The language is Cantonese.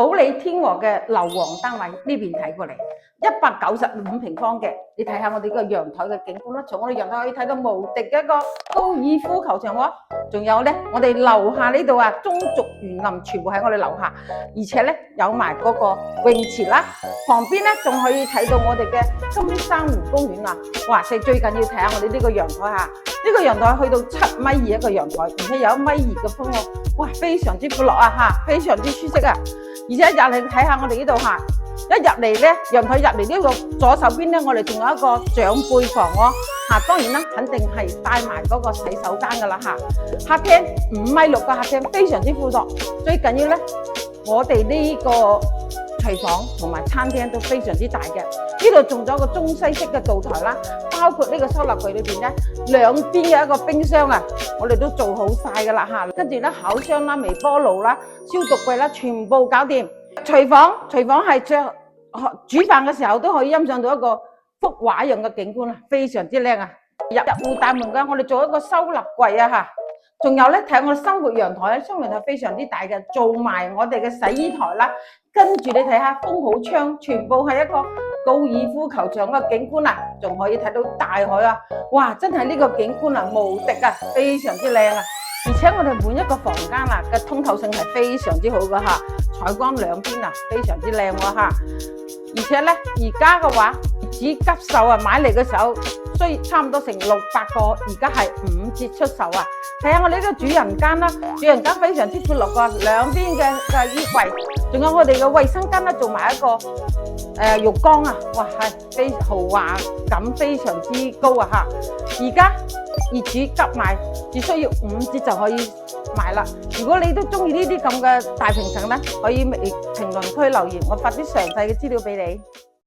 保利天和嘅樓王單位呢邊睇過嚟，195平方嘅，你睇下我哋個陽台嘅景觀啦。從我哋陽台可以睇到無敵嘅一個高爾夫球場喎，仲有咧，我哋樓下呢度啊，中軸園林全部喺我哋樓下，而且咧有埋嗰個泳池啦，旁邊咧仲可以睇到我哋嘅金珊瑚公園啊！哇，最緊要睇下我哋呢個陽台嚇，呢個陽台去到7.2米一個陽台，而且有1.2米嘅風喎，哇，非常之闊落啊嚇，非常之舒適啊！而且入嚟睇下我哋呢度嚇，一入嚟咧，陽台入嚟呢個左手邊咧，我哋仲有一個長輩房喎嚇，當然啦，肯定係帶埋嗰個洗手間噶啦嚇。客廳5.6米嘅客廳，非常之寬闊。最緊要咧，我哋呢個廚房同埋餐廳都非常之大嘅。呢度仲有一個中西式嘅灶台啦，包括呢個收納櫃裏邊咧，兩邊嘅一個冰箱啊，我哋都做好晒噶啦嚇。跟住咧，烤箱啦、微波爐啦、消毒櫃啦，全部搞掂。廚房係煮飯嘅時候都可以欣賞到一個幅畫樣嘅景觀啊，非常之靚啊！入戶大門嘅，我哋做一個收納櫃啊嚇。仲有咧，睇我哋生活陽台咧，生活陽台非常之大嘅，做埋我哋嘅洗衣台啦。跟住你睇下，封好窗，全部係一個高爾夫球場嘅景觀啊，仲可以睇到大海啊！哇，真係呢個景觀啊，無敵啊，非常之靚啊！而且我哋每一個房間啊嘅通透性係非常之好嘅嚇，採光兩邊啊非常之靚喎嚇。而且咧，而家嘅話業主急售啊，買嚟嘅時候需差唔多成600個，而家係5折出售啊！睇下我哋呢個主人間啦，主人間非常之闊落嘅，兩邊嘅衣櫃，仲有我哋嘅衛生間啦，做埋一個浴缸啊！哇，係豪華感非常之高啊嚇！而家業主急賣，只需要5折就可以買啦。如果你都中意呢啲咁嘅大平層咧，可以評論區留言，我發啲詳細嘅資料俾你。